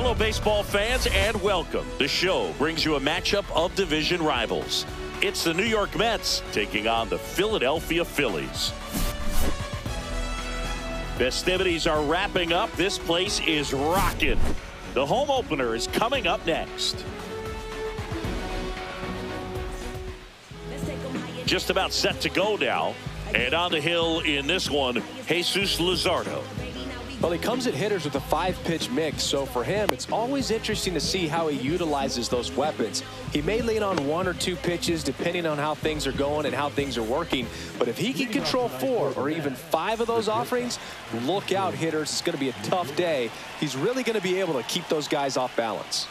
Hello, baseball fans, and welcome. The show brings you a matchup of division rivals. It's the New York Mets taking on the Philadelphia Phillies. Festivities are wrapping up. This place is rocking. The home opener is coming up next. Just about set to go now. And on the hill in this one, Jesus Luzardo. Well, he comes at hitters with a 5-pitch mix, so for him, it's always interesting to see how he utilizes those weapons. He may lean on 1 or 2 pitches depending on how things are going and how things are working, but if he can control 4 or even 5 of those offerings, look out, hitters. It's going to be a tough day. He's really going to be able to keep those guys off balance.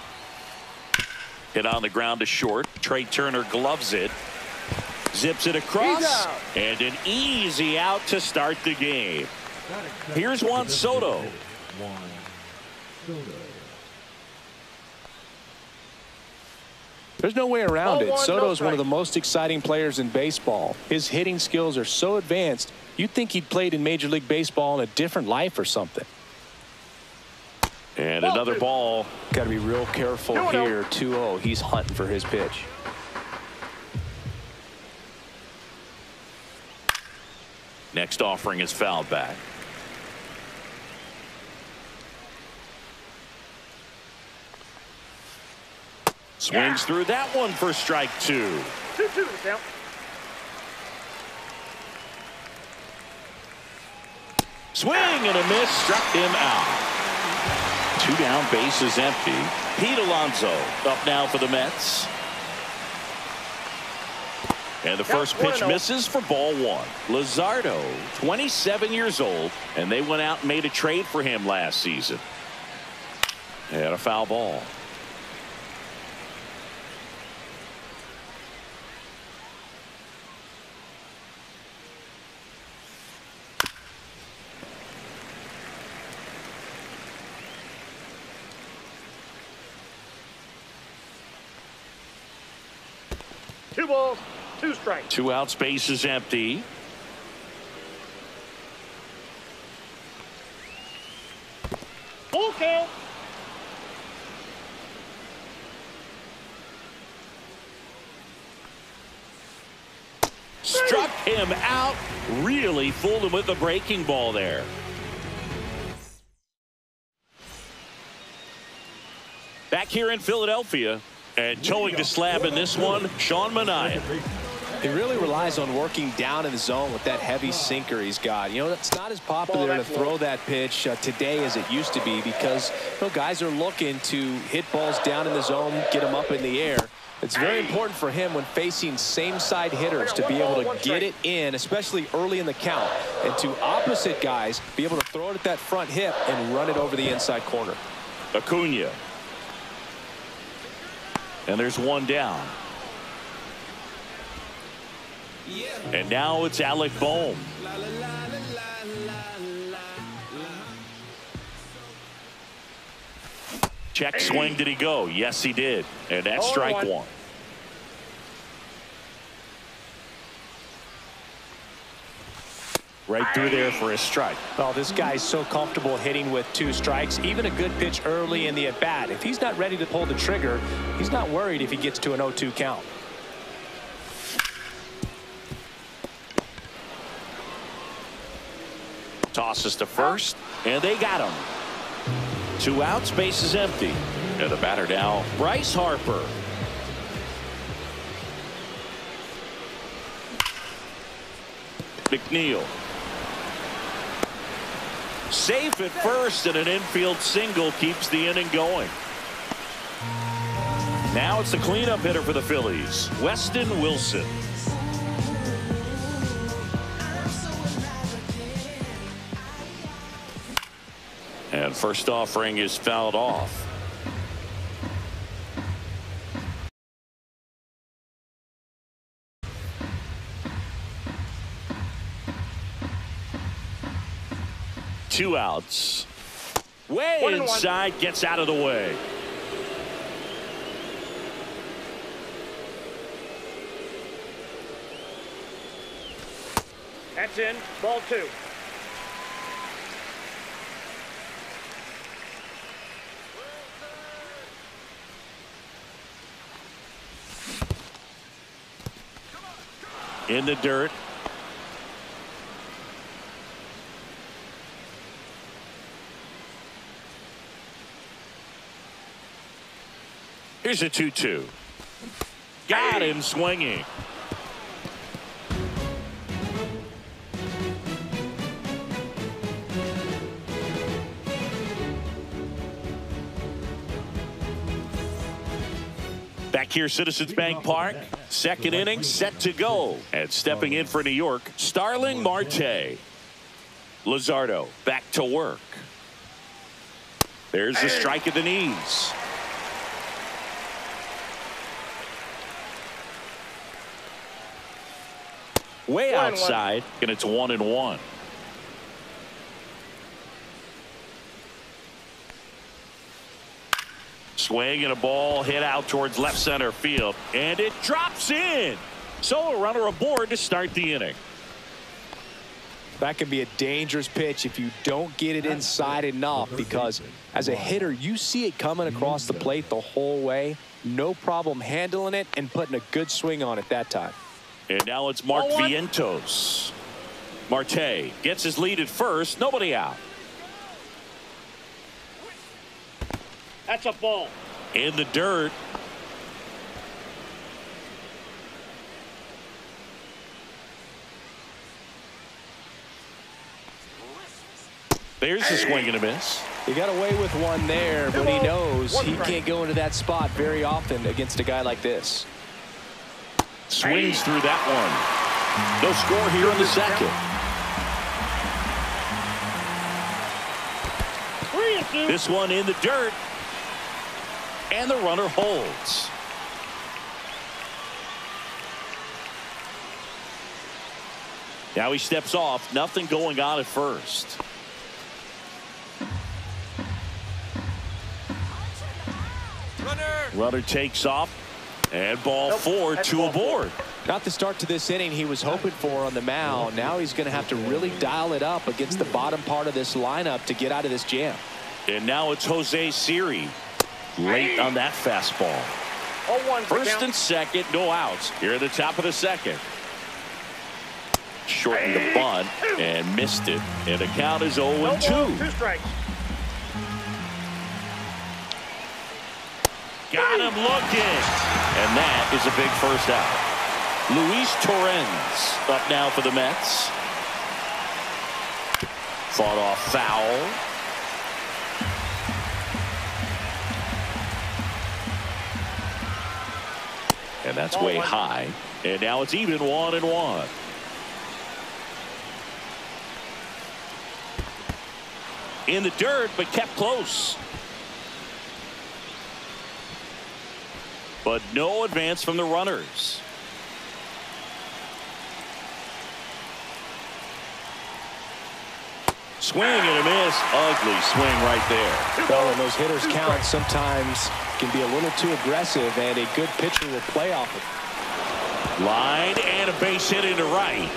Hit on the ground to short. Trey Turner gloves it. Zips it across, and an easy out to start the game. Here's Juan Soto. There's no way around it. Soto is one of the most exciting players in baseball. His hitting skills are so advanced, you'd think he'd played in Major League Baseball in a different life or something. And another ball. Got to be real careful here. 2-0. He's hunting for his pitch. Next offering is fouled back. Swings through that one for strike 2. 2-2 count. Swing and a miss, struck him out. 2 down, bases empty. Pete Alonso up now for the Mets. And the first pitch misses for ball 1. Luzardo, 27 years old, and they went out and made a trade for him last season. And a foul ball. Two balls, 2 strikes. 2 outs, base is empty. Full count. Struck him out. Really fooled him with the breaking ball there. Back here in Philadelphia. And towing the slab in this one, Sean Manaea. He really relies on working down in the zone with that heavy sinker he's got. You know, it's not as popular to throw that pitch today as it used to be because, you know, guys are looking to hit balls down in the zone, get them up in the air. It's very important for him when facing same-side hitters to be able to get it in, especially early in the count, and to opposite guys be able to throw it at that front hip and run it over the inside corner. Acuna. And there's 1 down. And now it's Alec Bohm. Check swing. Did he go? Yes, he did. And that's strike 1. Right through there for a strike. Well, this guy's so comfortable hitting with 2 strikes. Even a good pitch early in the at-bat. If he's not ready to pull the trigger, he's not worried if he gets to an 0-2 count. Tosses to first, and they got him. 2 outs, base is empty. And the batter now, Bryce Harper. McNeil. Safe at first, and an infield single keeps the inning going. Now it's the cleanup hitter for the Phillies, Weston Wilson. And first offering is fouled off. Two outs. Way inside, gets out of the way. That's in. Ball 2. In the dirt. Here's a 2-2. Got him swinging. Back here, Citizens Bank Park. Second inning set to go. And stepping in for New York, Starling Marte. Luzardo back to work. There's the strike at the knees. Way outside, and it's 1-1. Swing and a ball hit out towards left center field, and it drops in. So a runner aboard to start the inning. That can be a dangerous pitch if you don't get it inside enough, because as a hitter, you see it coming across the plate the whole way. No problem handling it and putting a good swing on it that time. And now it's Mark Vientos. Marte gets his lead at first. Nobody out. That's a ball. In the dirt. There's the swing and a miss. He got away with one there, but he knows he can't go into that spot very often against a guy like this. Swings through that one. No score here in the second. 3-2. This one in the dirt. And the runner holds. Now he steps off. Nothing going on at first. Runner takes off. And ball 4, 2 aboard. Not the start to this inning he was hoping for on the mound. Now he's going to have to really dial it up against the bottom part of this lineup to get out of this jam. And now it's Jose Siri. Late on that fastball. 0-1. First and second, no outs. Here at the top of the second. Shortened the bunt and missed it. And the count is 0-2. 2 strikes. Got him looking. And that is a big first out. Luis Torrens up now for the Mets. Fought off foul. And that's way high. And now it's even 1-1. In the dirt, but kept close. But no advance from the runners. Swing and a miss. Ugly swing right there. Well, when those hitters count, sometimes can be a little too aggressive, and a good pitcher will play off it. Line and a base hit into right.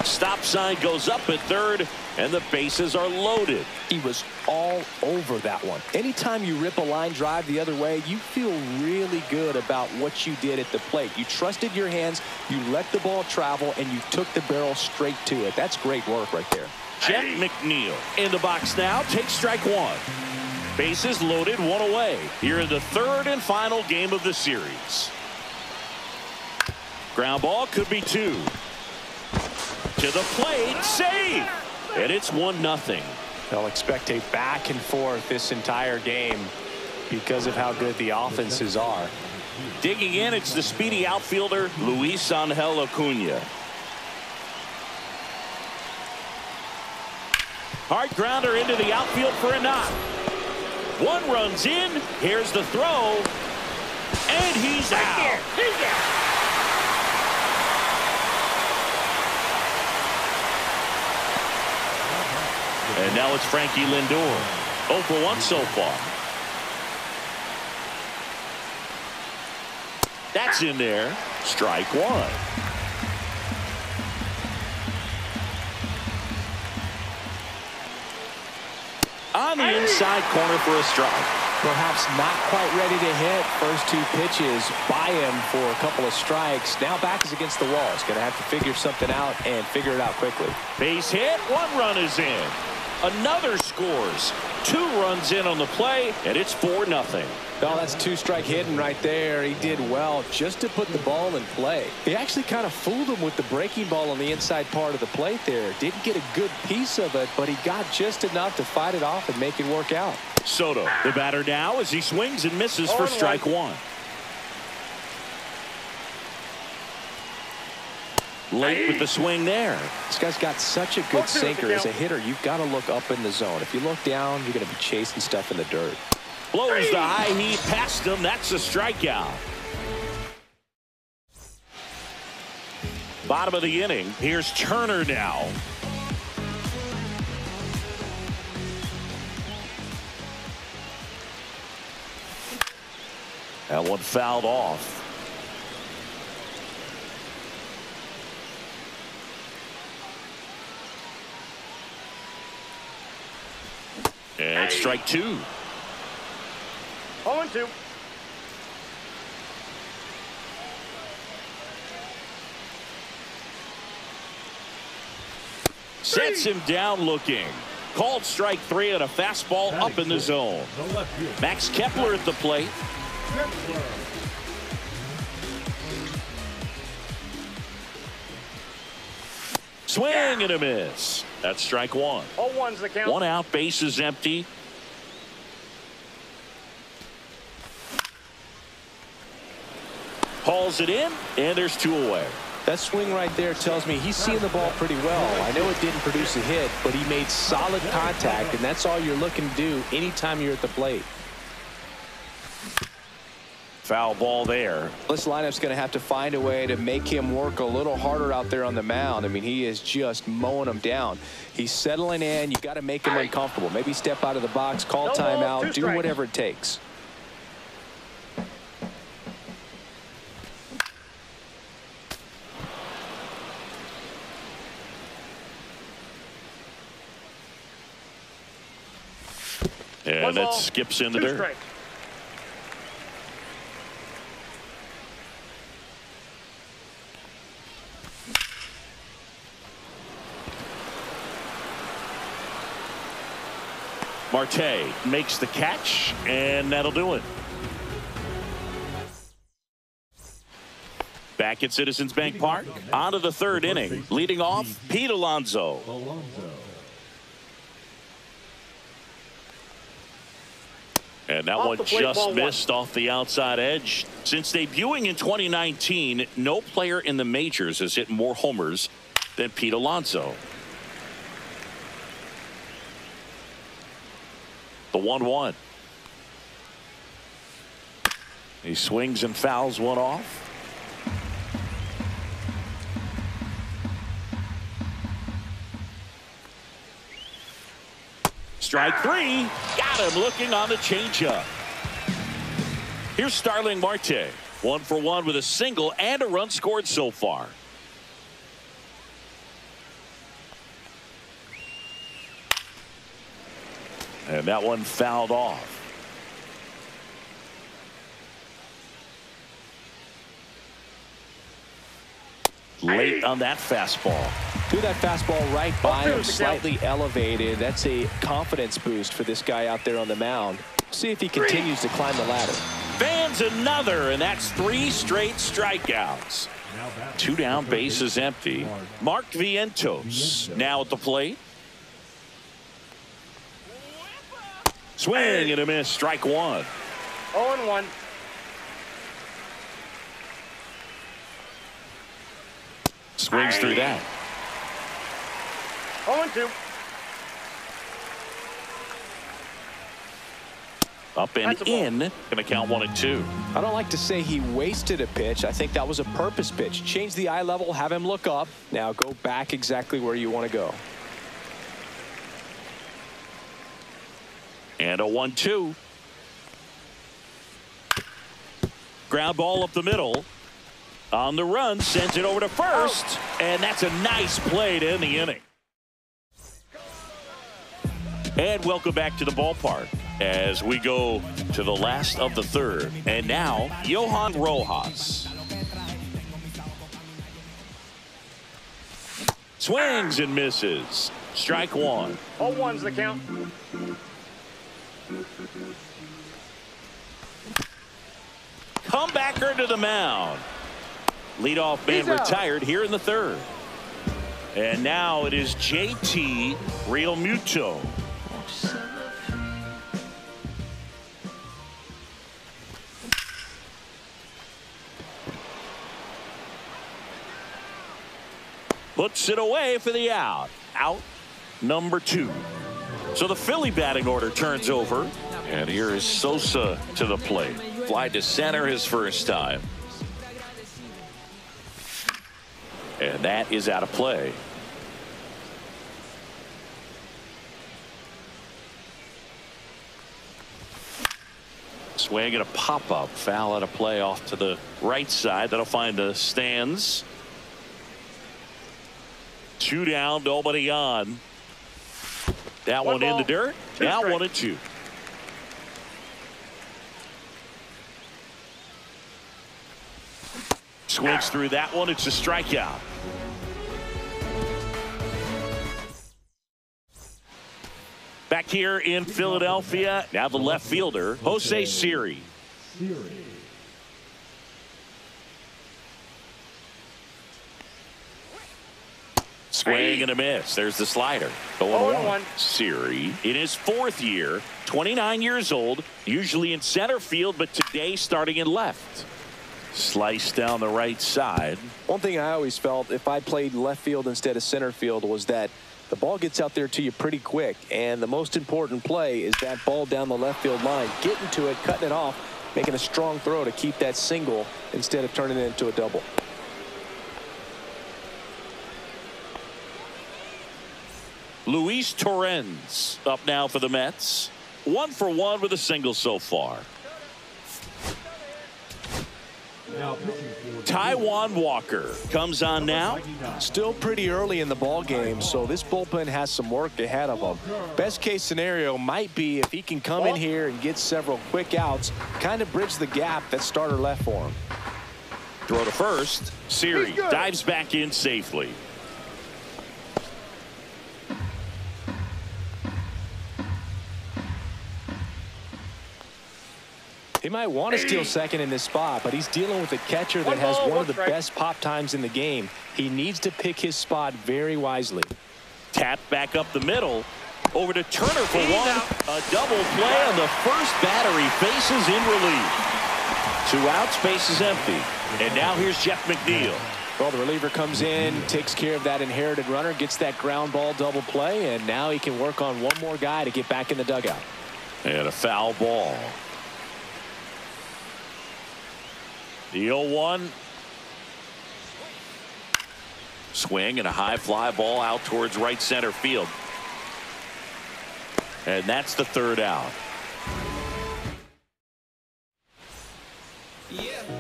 Stop sign goes up at third, and the bases are loaded. He was all over that one. Anytime you rip a line drive the other way, you feel really good about what you did at the plate. You trusted your hands, you let the ball travel, and you took the barrel straight to it. That's great work right there. Jet McNeil in the box now. Takes strike one. Bases loaded, one away. Here in the third and final game of the series. Ground ball could be 2. To the plate, save. And it's 1-0. They'll expect a back and forth this entire game because of how good the offenses are. Digging in, it's the speedy outfielder, Luis Angel Acuna. Hard grounder into the outfield for a knock. One runs in. Here's the throw. And he's out. He's out. And now it's Frankie Lindor. 0 for 1 so far. That's in there. Strike one. On the inside corner for a strike. Perhaps not quite ready to hit. First two pitches by him for a couple of strikes. Now back is against the wall. He's going to have to figure something out and figure it out quickly. Base hit. 1 run is in. Another scores. 2 runs in on the play, and it's 4-0. Oh, that's 2-strike hitting right there. He did well just to put the ball in play. He actually kind of fooled him with the breaking ball on the inside part of the plate there. Didn't get a good piece of it, but he got just enough to fight it off and make it work out. Soto, the batter now, as he swings and misses for strike 1. Late with the swing there. This guy's got such a good sinker. As a hitter, you've got to look up in the zone. If you look down, you're going to be chasing stuff in the dirt. Blows the high heat past him. That's a strikeout. Bottom of the inning. Here's Turner now. That one fouled off. And strike 2. 0-2. Sets him down looking. Called strike 3 on a fastball up in the zone. Max Kepler at the plate. Swing and a miss. That's strike 1. 0-1's the count. 1 out, base is empty. Hauls it in, and there's 2 away. That swing right there tells me he's seeing the ball pretty well. I know it didn't produce a hit, but he made solid contact, and that's all you're looking to do anytime you're at the plate. Foul ball there. This lineup's going to have to find a way to make him work a little harder out there on the mound. I mean, he is just mowing him down. He's settling in. You got to make him uncomfortable. Maybe step out of the box, call timeout, do whatever it takes. And that skips in the dirt. Strike. Marte makes the catch, and that'll do it. Back at Citizens Bank Park, on to the 3rd inning. Leading off, Pete Alonso. And that one just missed off the outside edge. Since debuting in 2019, no player in the majors has hit more homers than Pete Alonso. The 1-1. He swings and fouls one off. Strike 3. Got him looking on the changeup. Here's Starling Marte. 1 for 1 with a single and a run scored so far. And that one fouled off. Late on that fastball. Threw that fastball right by him, slightly elevated. That's a confidence boost for this guy out there on the mound. See if he continues to climb the ladder. Fans another, and that's 3 straight strikeouts. 2 down, bases empty. Mark Vientos now at the plate. Swing and a miss, strike 1. 0-1. Swings through that. 0-2. Up and in. Gonna count 1 and 2. I don't like to say he wasted a pitch. I think that was a purpose pitch. Change the eye level, have him look up. Now go back exactly where you want to go. And a 1-2. Ground ball up the middle. On the run, sends it over to first. And that's a nice play to end the inning. And welcome back to the ballpark as we go to the last of the third. And now, Johan Rojas. Swings and misses. Strike one. 0-1's the count. Comebacker to the mound. Leadoff man retired here in the third. And now it is JT Realmuto. Puts it away for the out. Out number 2. So the Philly batting order turns over. And here is Sosa to the plate. Fly to center his first time. And that is out of play. Swing and a pop-up. Foul out of play off to the right side. That'll find the stands. 2 down, nobody on. That one in the dirt. Now 1-2. Swings through that one. It's a strikeout. Back here in Philadelphia, now the left fielder, Jose Siri. Swing and a miss. There's the slider. 0-1. Siri in his 4th year, 29 years old, usually in center field, but today starting in left. Slice down the right side. One thing I always felt if I played left field instead of center field was that the ball gets out there to you pretty quick, and the most important play is that ball down the left field line, getting to it, cutting it off, making a strong throw to keep that single instead of turning it into a double. Luis Torrens up now for the Mets. 1 for 1 with a single so far. Taijuan Walker comes on now. Still pretty early in the ball game, so this bullpen has some work ahead of them. Best case scenario might be if he can come in here and get several quick outs, kind of bridge the gap that starter left for him. Throw to first. Siri dives back in safely. He might want to steal second in this spot, but he's dealing with a catcher that has one of the best pop times in the game. He needs to pick his spot very wisely. Tap back up the middle. Over to Turner for one. A double play on the first batter. He faces in relief. 2 outs, base is empty. And now here's Jeff McNeil. Well, the reliever comes in, takes care of that inherited runner, gets that ground ball double play, and now he can work on one more guy to get back in the dugout. And a foul ball. The 0-1. Swing and a high fly ball out towards right center field. And that's the 3rd out.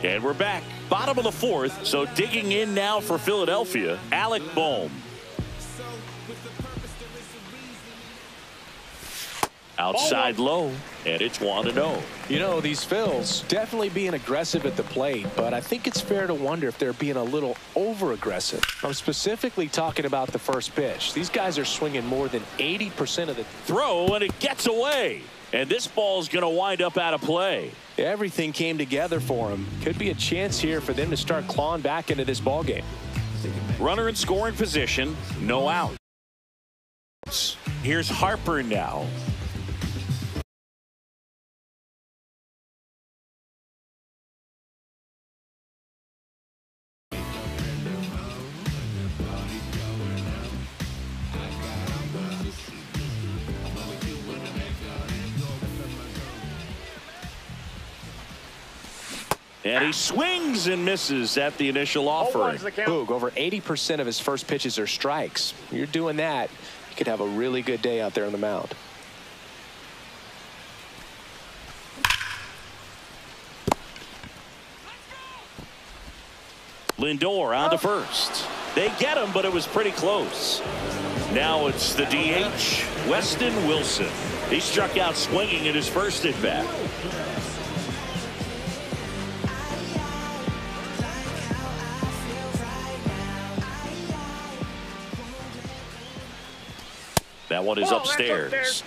And we're back. Bottom of the 4th. So digging in now for Philadelphia, Alec Bohm. Outside low, and it's 1-0. You know, these Phils definitely being aggressive at the plate, but I think it's fair to wonder if they're being a little over-aggressive. I'm specifically talking about the first pitch. These guys are swinging more than 80% of the throw, and it gets away. And this ball's going to wind up out of play. Everything came together for him. Could be a chance here for them to start clawing back into this ball game. Runner in scoring position, no out. Here's Harper now. And he swings and misses at the initial offering. Boog, over 80% of his first pitches are strikes. You're doing that, you could have a really good day out there on the mound. Lindor on to first. They get him, but it was pretty close. Now it's the DH, Weston Wilson. He struck out swinging in his first at bat. That one is upstairs.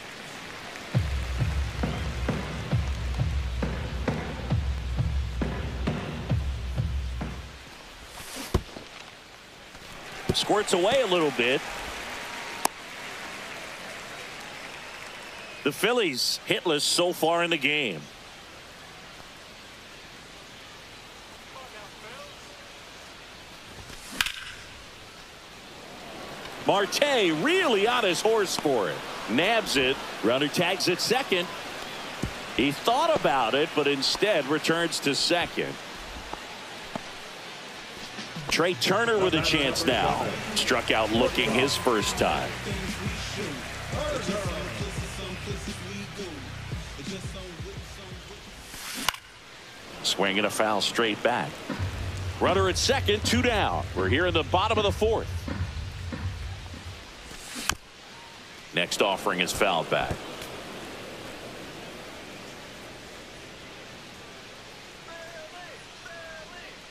Squirts away a little bit. The Phillies hitless so far in the game. Marte really on his horse for it. Nabs it. Runner tags at second. He thought about it, but instead returns to second. Trey Turner with a chance now. Struck out looking his first time. Swing and a foul straight back. Runner at second, 2 down. We're here in the bottom of the 4th. Next offering is fouled back.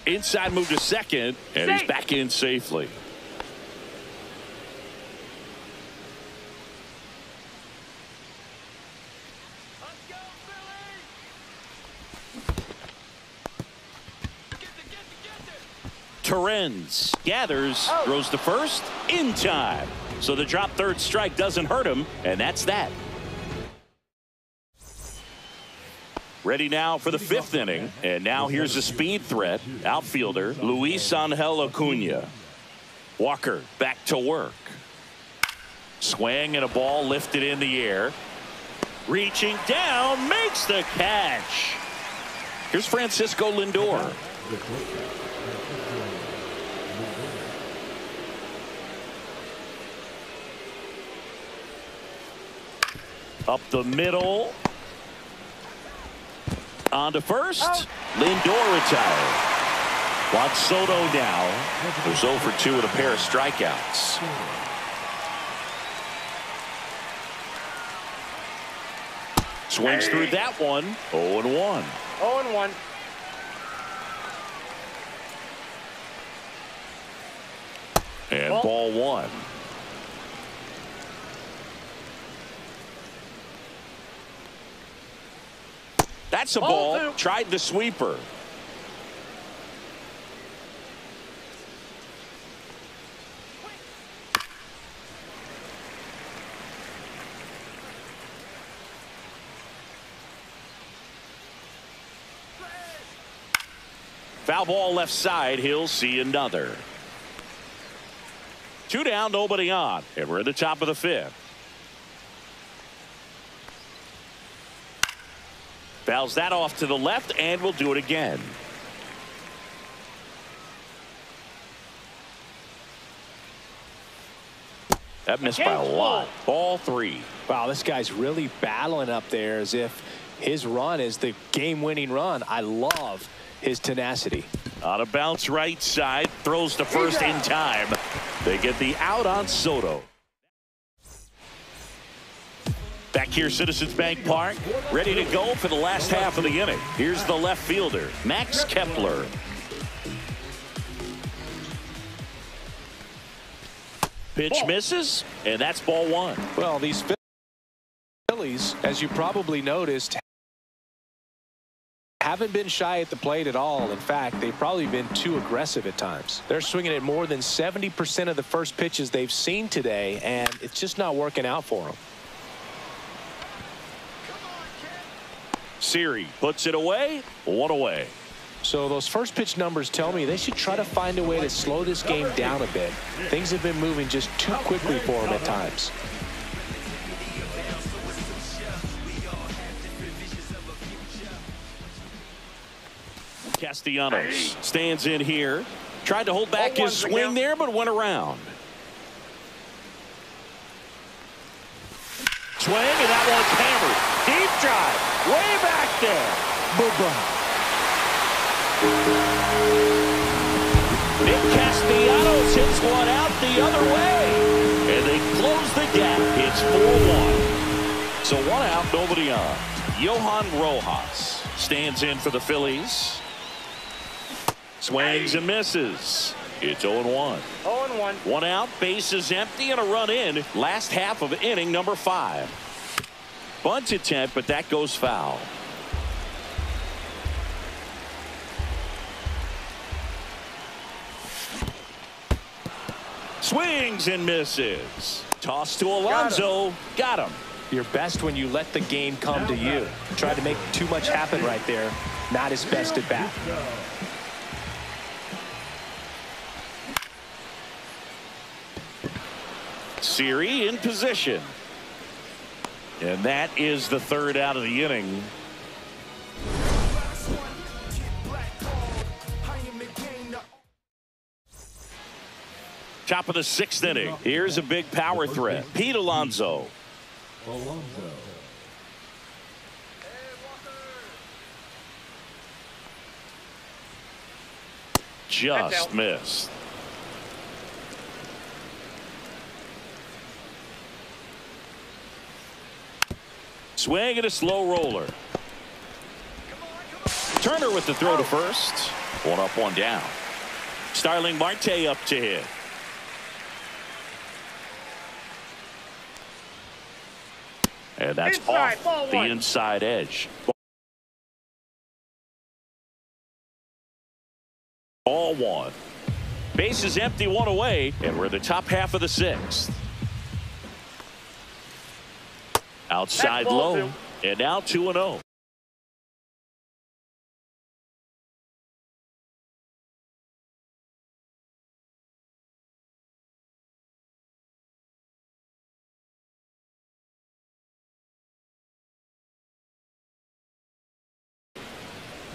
Inside move to second, and he's back in safely. Torrens gathers, throws to first, in time. So the drop third strike doesn't hurt him, and that's that. Ready now for the 5th inning, and now here's a speed threat. Outfielder Luis Angel Acuna. Walker back to work. Swing and a ball lifted in the air. Reaching down, makes the catch. Here's Francisco Lindor. Up the middle. On to first. Lindor retired. Juan Soto now. There's 0 for 2 with a pair of strikeouts. Swings through that one. 0-1. 0-1. And ball 1. That's a ball. Tried the sweeper. Foul ball left side. He'll see another. 2 down, nobody on, and we're at the top of the 5th. Fouls that off to the left, and we'll do it again. That missed by a lot. Ball 3. Wow, this guy's really battling up there as if his run is the game-winning run. I love his tenacity. On a bounce right side, throws to first in time. They get the out on Soto. Back here, Citizens Bank Park, ready to go for the last half of the inning. Here's the left fielder, Max Kepler. Pitch misses, and that's ball 1. Well, these Phillies, as you probably noticed, haven't been shy at the plate at all. In fact, they've probably been too aggressive at times. They're swinging at more than 70% of the first pitches they've seen today, and it's just not working out for them. Siri puts it away, 1 away. So those first pitch numbers tell me they should try to find a way to slow this game down a bit. Things have been moving just too quickly for them at times. Castellanos stands in here. Tried to hold back his swing there, but went around. Swing, and that one's hammered. Deep drive, way back there. Nick Castellanos hits one out the other way. And they close It's 4-1. So one out, nobody on. Johan Rojas stands in for the Phillies. Swings and misses. It's 0-1. 0-1. One out, bases empty, and a run in. Last half of inning number 5. Bunt attempt, but that goes foul. Swings and misses. Toss to Alonso. Got him. You're best when you let the game come to you. Tried to make too much happen right there. Not his best at bat. Siri in position. And that is the 3rd out of the inning. Top of the 6th inning. Here's a big power threat. Pete Alonso. Just missed. Swing and a slow roller. Turner with the throw to first. One up, one down. Starling Marte up to hit. And that's off the inside edge. Ball 1. Base is empty, 1 away, and we're in the top half of the 6th. Outside low, and now 2-0.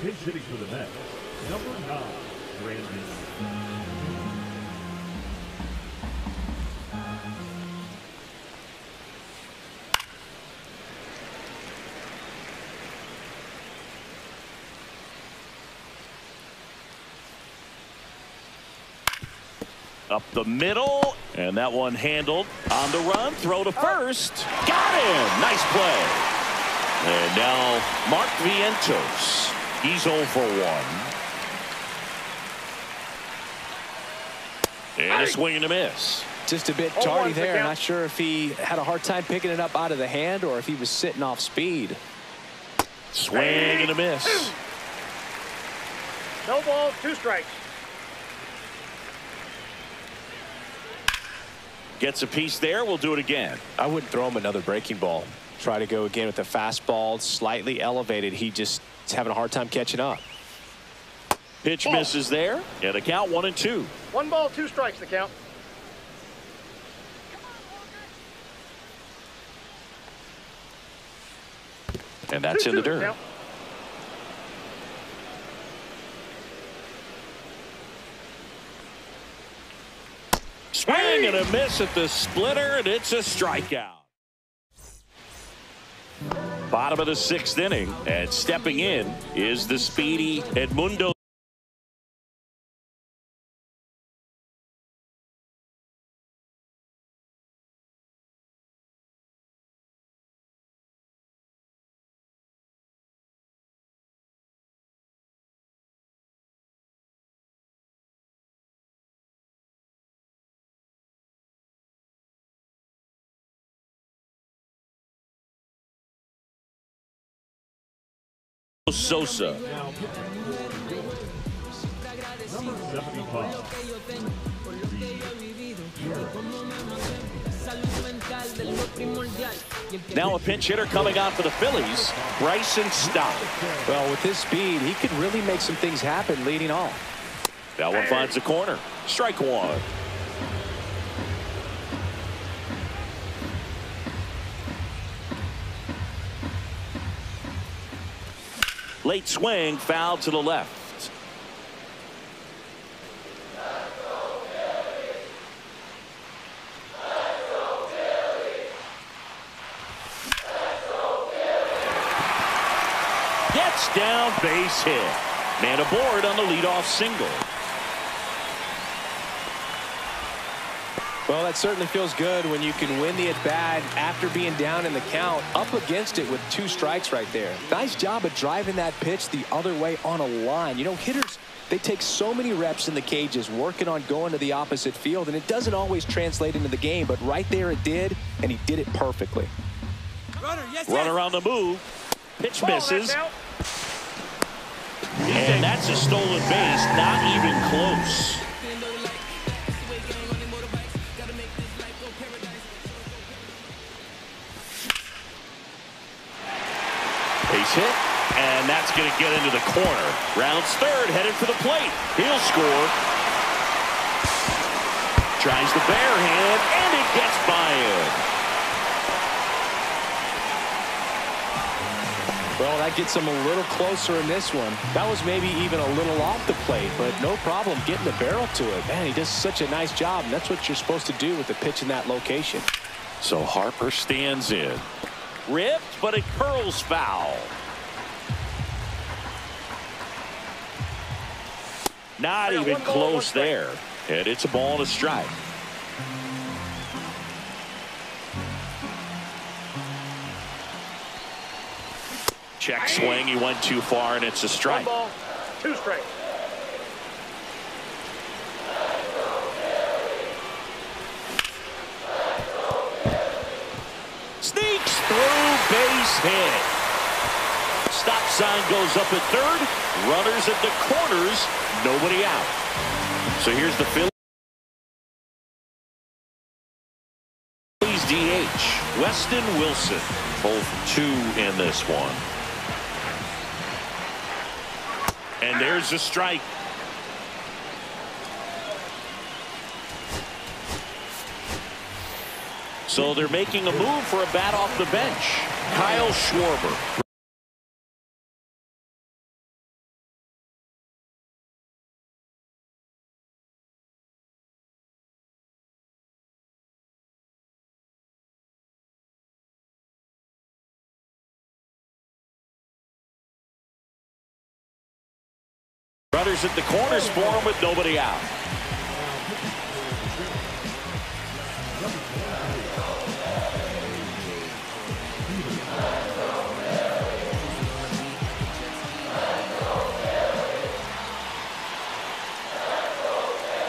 Pitch hitting for the Mets, number 9, Brandon. Up the middle, and that one handled on the run. Throw to first. Got him. Nice play. And now Mark Vientos. He's 0 for 1. And a swing and a miss. Just a bit tardy there. Not sure if he had a hard time picking it up out of the hand or if he was sitting off speed. Swing and a miss. No balls, 2 strikes. Gets a piece there. We'll do it again. I wouldn't throw him another breaking ball. Try to go again with the fastball, slightly elevated. He just is having a hard time catching up. Pitch misses there. And a count 1-2. 1 ball, 2 strikes the count. And that's in the dirt. Swing and a miss at the splitter, and it's a strikeout. Bottom of the 6th inning, and stepping in is the speedy Edmundo. Sosa. Now a pinch hitter coming on for the Phillies, Bryson Stott. Well, with his speed, he could really make some things happen leading off. That one finds the corner. Strike 1. Late swing, foul to the left. Gets down, base hit. Man aboard on the leadoff single. Well, that certainly feels good when you can win the at-bat after being down in the count, up against it with 2 strikes right there. Nice job of driving that pitch the other way on a line. You know, hitters, they take so many reps in the cages working on going to the opposite field, and it doesn't always translate into the game, but right there it did, and he did it perfectly. Runner on the move. Pitch misses. And that's a stolen base, not even close. Base hit, and that's going to get into the corner. Rounds third, headed for the plate. He'll score. Tries the bare hand, and it gets by him. Well, that gets him a little closer in this one. That was maybe even a little off the plate, but no problem getting the barrel to it. Man, he does such a nice job, and that's what you're supposed to do with the pitch in that location. So Harper stands in. Ripped, but it curls foul. Not even close there. And it's a ball and a strike. Check swing. He went too far, and it's a strike. 1 ball, 2 strikes. Sneaks through, base hit. Stop sign goes up at third. Runners at the corners. Nobody out. So here's the Phillies DH. Weston Wilson. Both 2 in this one. And there's a strike. So they're making a move for a bat off the bench. Kyle Schwarber. Runners at the corners for him with nobody out.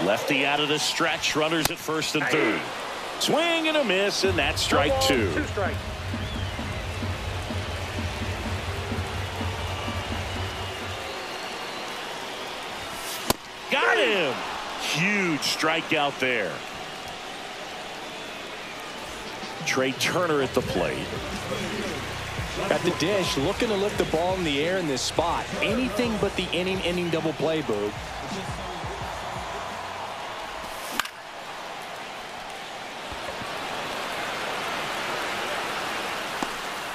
Lefty out of the stretch. Runners at first and third. Swing and a miss, and that's strike 2. 2 strikes. Got him. Huge strikeout there. Trey Turner at the plate. At the dish, looking to lift the ball in the air in this spot. Anything but the inning double play, Boog.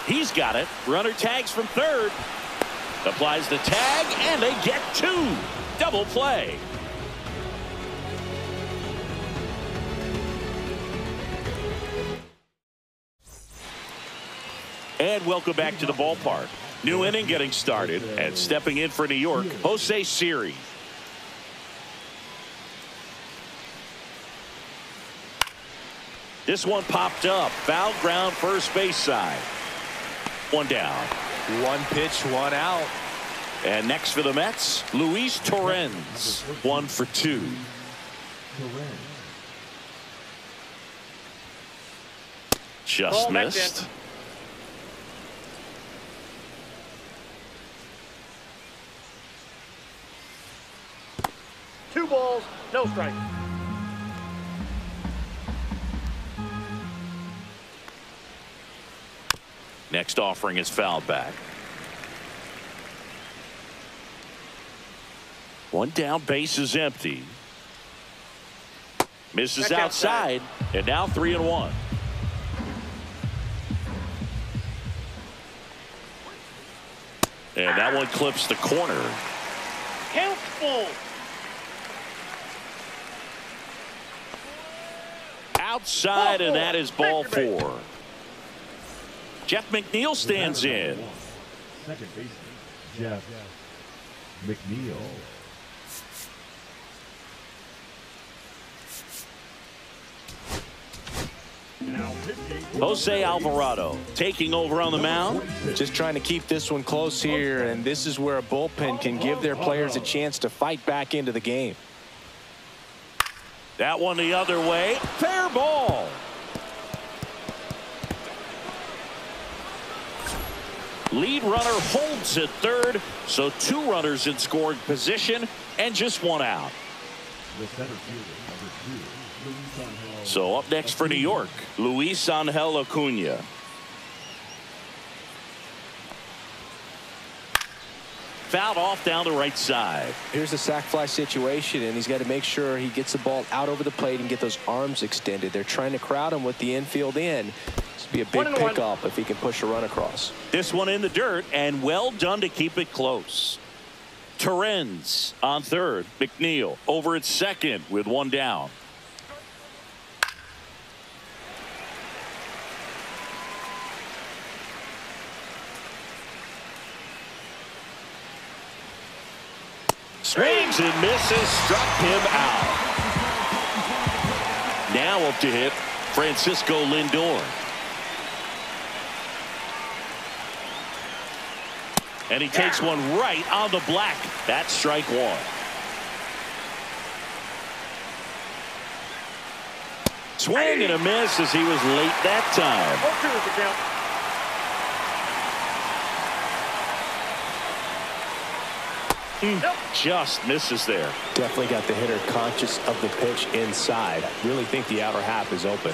He's got it. Runner tags from third. Applies the tag, and they get 2. Double play. And welcome back to the ballpark. New inning getting started, and stepping in for New York, Jose Siri. This one popped up. Foul ground, first base side. 1 down. 1 pitch, 1 out. And next for the Mets, Luis Torrens. 1 for 2. Just missed. 2 balls, no strikes. Next offering is fouled back. 1 down, base is empty. Misses outside, and now 3-1. And that one clips the corner. Count full. Outside, and that is ball 4. Jeff McNeil stands in. Second baseman, Jeff McNeil. Jose Alvarado taking over on the mound. Just trying to keep this one close here, and this is where a bullpen can give their players a chance to fight back into the game. That one the other way. Fair ball. Lead runner holds at third, so 2 runners in scoring position and just 1 out. So up next for New York, Luis Angel Acuna. Fouled off down the right side. Here's a sac fly situation, and he's got to make sure he gets the ball out over the plate and get those arms extended. They're trying to crowd him with the infield in. This would be a big pickup if he can push a run across. This one in the dirt, and well done to keep it close. Torrens on third. McNeil over at second with 1 down. Swings and misses, struck him out. Now up to hit Francisco Lindor. And he takes one right on the black. That's strike 1. Swing and a miss as he was late that time. Just misses there. Definitely got the hitter conscious of the pitch inside. I really think the outer half is open.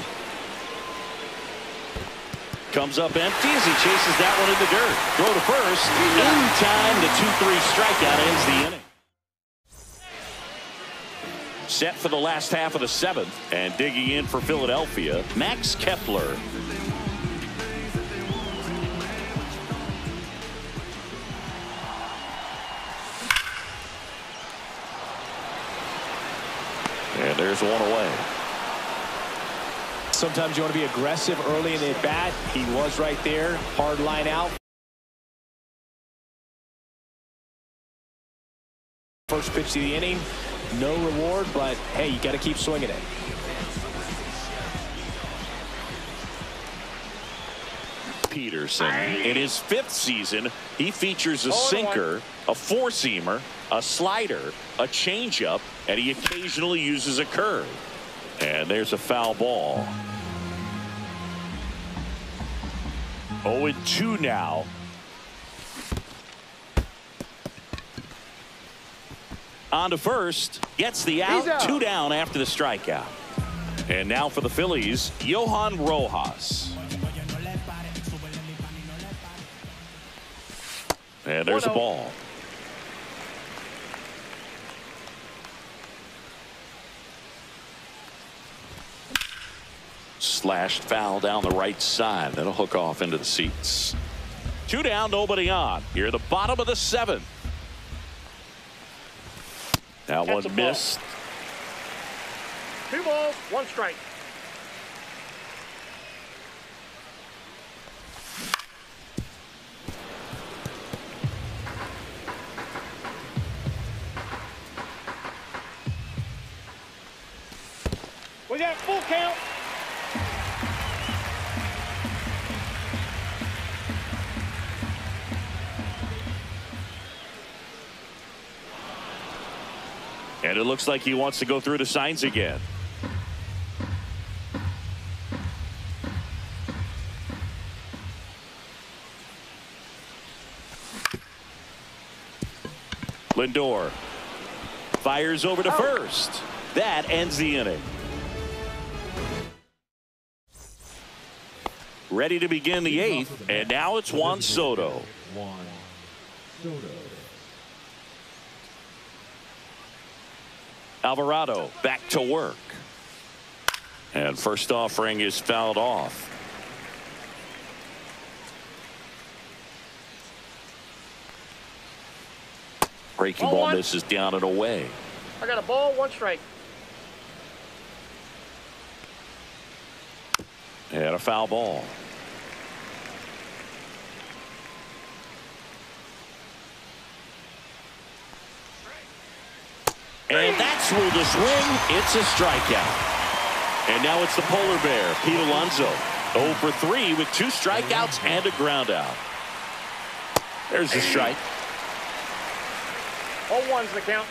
Comes up empty as he chases that one in the dirt. Throw to first. In time, the 2-3 strikeout ends the inning. Set for the last half of the 7th, and digging in for Philadelphia, Max Kepler. And there's one away. Sometimes you want to be aggressive early in the at-bat. He was right there. Hard line out. First pitch of the inning. No reward, but hey, you got to keep swinging it. Peterson. In his 5th season, he features a sinker, a 4-seamer, a slider, a changeup, and he occasionally uses a curve. And there's a foul ball. 0-2 now. On to first, gets the out, 2 down after the strikeout. And now for the Phillies, Johan Rojas. And there's a ball. Slashed foul down the right side. That'll hook off into the seats. 2 down, nobody on. Here at the bottom of the 7th. That one missed. 2 balls, 1 strike. We got full count. And it looks like he wants to go through the signs again. Lindor fires over to first. That ends the inning. Ready to begin the 8th, and now it's Juan Soto. Alvarado back to work. And first offering is fouled off. Breaking ball misses down and away. I got a ball, 1 strike. And a foul ball. And that's through the swing. It's a strikeout. And now it's the polar bear, Pete Alonso. 0 for 3 with 2 strikeouts and a ground out. There's the strike. 0-1's the count.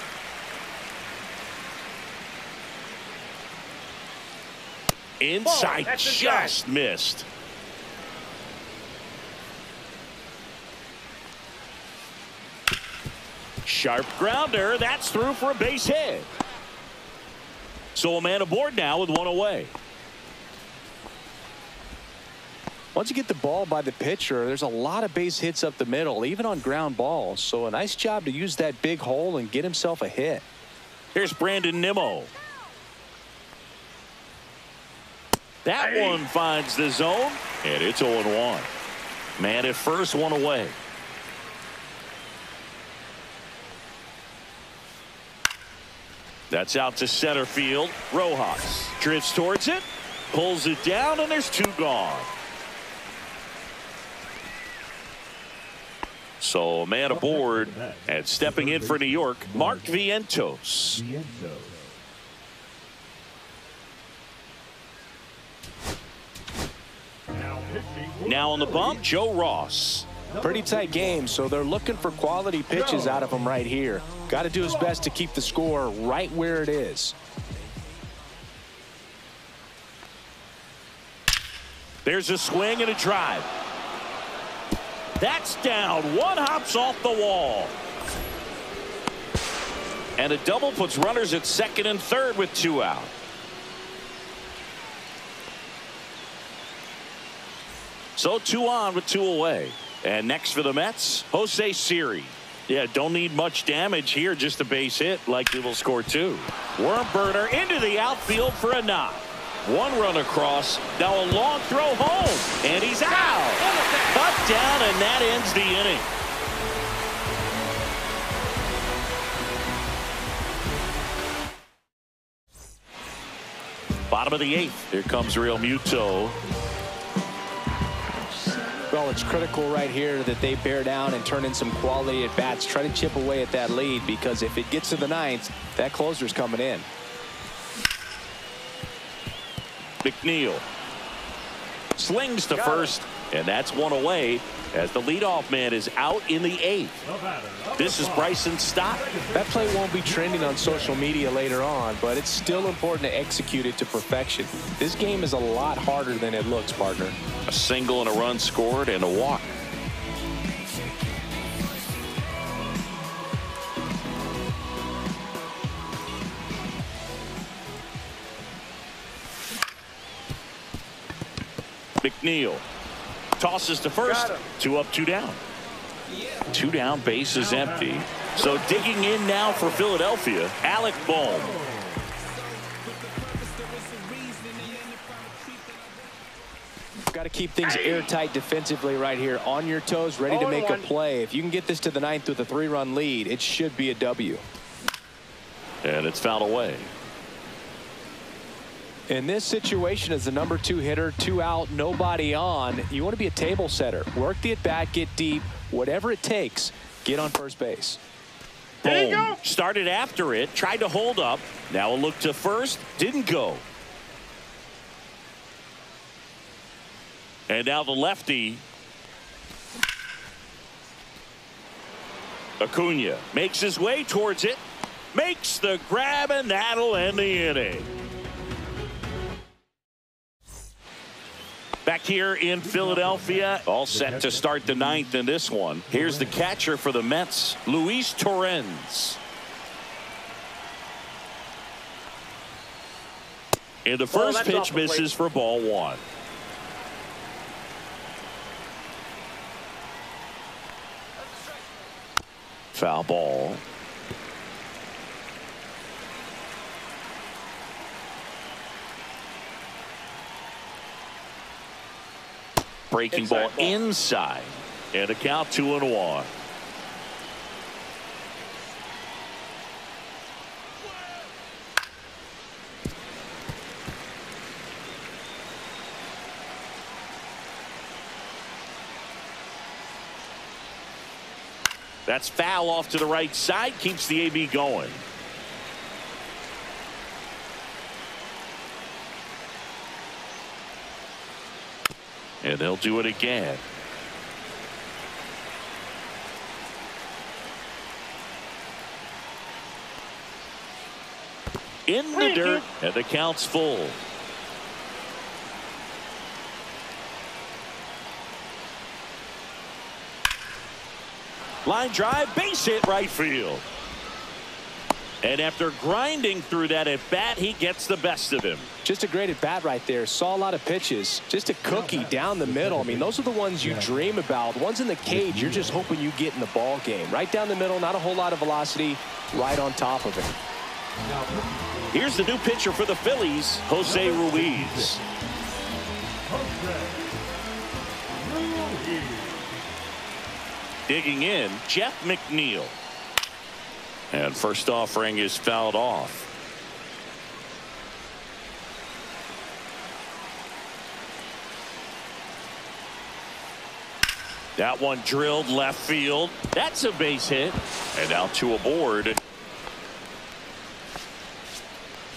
Inside, just missed. Sharp grounder. That's through for a base hit. So a man aboard now with 1 away. Once you get the ball by the pitcher, there's a lot of base hits up the middle, even on ground balls. So a nice job to use that big hole and get himself a hit. Here's Brandon Nimmo. That one finds the zone, and it's 0-1. Man at first, 1 away. That's out to center field. Rojas drifts towards it, pulls it down, and there's 2 gone. So a man aboard, and stepping in for New York, Mark Vientos. Now on the bump, Joe Ross. Pretty tight game, so they're looking for quality pitches out of him right here. Got to do his best to keep the score right where it is. There's a swing and a drive. That's down. 1 hops off the wall. And a double puts runners at second and third with 2 out. So 2 on with 2 away. And next for the Mets, Jose Siri. Yeah, don't need much damage here, just a base hit. Likely will score 2. Worm burner into the outfield for a knock. 1 run across. Now a long throw home. And he's out. Cut down, and that ends the inning. Bottom of the 8th. Here comes Real Muto. Well, it's critical right here that they bear down and turn in some quality at bats. Try to chip away at that lead, because if it gets to the 9th, that closer's coming in. McNeil slings to first, and that's 1 away as the leadoff man is out in the 8th. This is Bryson Stott. That play won't be trending on social media later on, but it's still important to execute it to perfection. This game is a lot harder than it looks, partner. A single and a run scored and a walk. McNeil tosses to first. 2 up, 2 down. 2 down, base is empty. So digging in now for Philadelphia, Alec Bohm. Got to keep things airtight defensively right here. On your toes, ready to make a play. If you can get this to the 9th with a 3-run lead, it should be a W. And it's fouled away. In this situation, as the number 2 hitter, 2 out, nobody on, you want to be a table setter. Work the at-bat, get deep, whatever it takes, get on first base. Boom. Started after it, tried to hold up. Now a look to first, didn't go. And now the lefty. Acuna makes his way towards it, makes the grab, and that'll end the inning. Back here in Philadelphia, all set to start the 9th in this one. Here's the catcher for the Mets, Luis Torrens. And the first pitch misses for ball 1. Foul ball. Breaking ball inside, and a count 2-1. That's foul off to the right side, keeps the AB going. And they'll do it again. In the dirt, and the count's full. Line drive, base hit right field. And after grinding through that at bat, he gets the best of him. Just a great at bat right there. Saw a lot of pitches. Just a cookie down the middle. I mean, those are the ones you dream about. The ones in the cage, you're just hoping you get in the ball game. Right down the middle, not a whole lot of velocity, right on top of it. Here's the new pitcher for the Phillies, Jose Ruiz. Digging in, Jeff McNeil. And first offering is fouled off. That one drilled left field. That's a base hit. And now 2 aboard.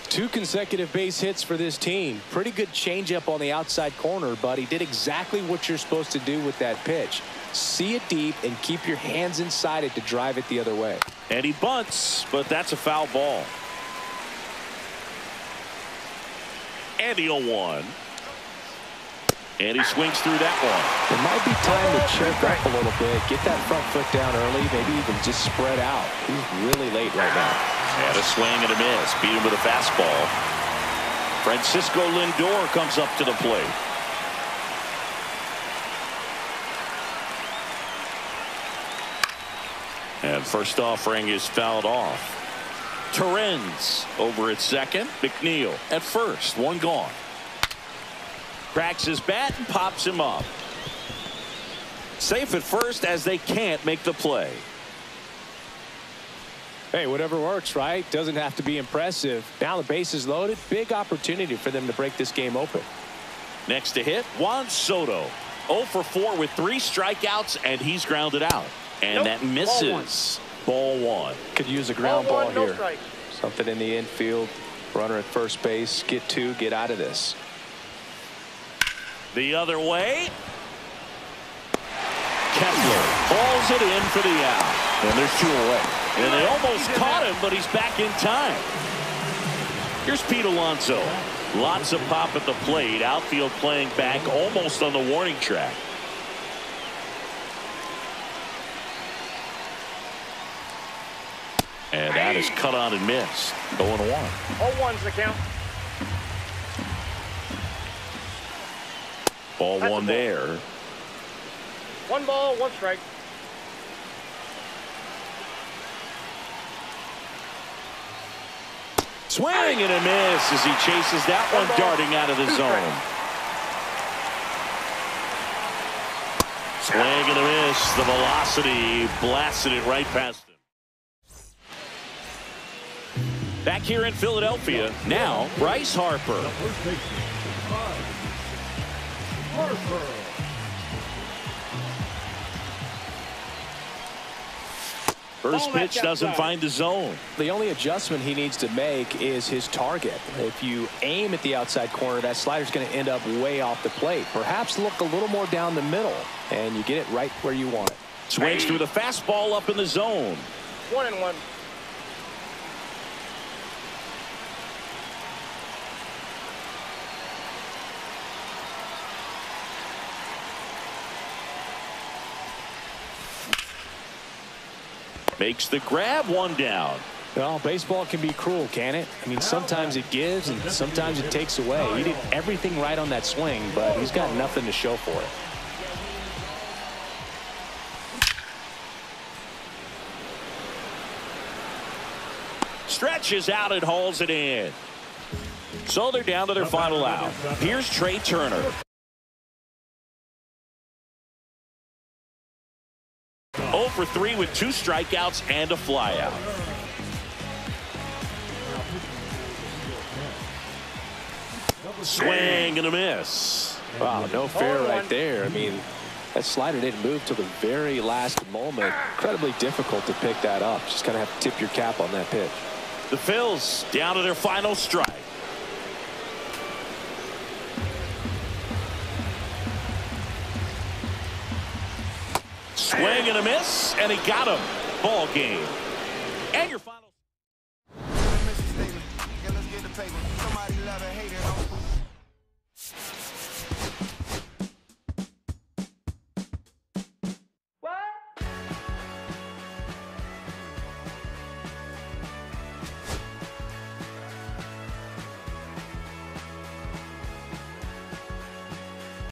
2 consecutive base hits for this team. Pretty good changeup on the outside corner, but he did exactly what you're supposed to do with that pitch. See it deep and keep your hands inside it to drive it the other way. And he bunts, but that's a foul ball. And the 0-1. And he swings through that one. It might be time to choke up a little bit, get that front foot down early, maybe even just spread out. He's really late right now. And a swing and a miss. Beat him with a fastball. Francisco Lindor comes up to the plate. And first offering is fouled off. Torrens over at second. McNeil at first. 1 gone. Cracks his bat and pops him up. Safe at first as they can't make the play. Hey, whatever works, right? Doesn't have to be impressive. Now the base is loaded. Big opportunity for them to break this game open. Next to hit, Juan Soto. 0 for 4 with 3 strikeouts, and he's grounded out. And that misses. Ball 1. Could use a ground ball no here. strike. Something in the infield. Runner at first base. Get 2. Get out of this. The other way. Kepler hauls it in for the out. And there's 2 away. And they almost caught him, but he's back in time. Here's Pete Alonso. Lots of pop at the plate. Outfield playing back almost on the warning track. And that is cut on and missed. 0-1. 0-1's the count. Ball 1 there. 1 ball, 1 strike. Swing and a miss as he chases that one darting out of the zone. Swing and a miss. The velocity blasted it right past him. Back here in Philadelphia, now Bryce Harper. First pitch doesn't find the zone. The only adjustment he needs to make is his target. If you aim at the outside corner, that slider's going to end up way off the plate. Perhaps look a little more down the middle, and you get it right where you want it. Swings through the fastball up in the zone. 1-1. Makes the grab, 1 down. Well, baseball can be cruel, can it? I mean, sometimes it gives and sometimes it takes away. He did everything right on that swing, but he's got nothing to show for it. Stretches out and hauls it in. So they're down to their final out. Here's Trey Turner. 0 for 3 with 2 strikeouts and a flyout. Swing and a miss. Wow, no fair right there. I mean, that slider didn't move till the very last moment. Incredibly difficult to pick that up. Just kind of have to tip your cap on that pitch. The Phils down to their final strike. Swing and a miss, and he got him. Ball game.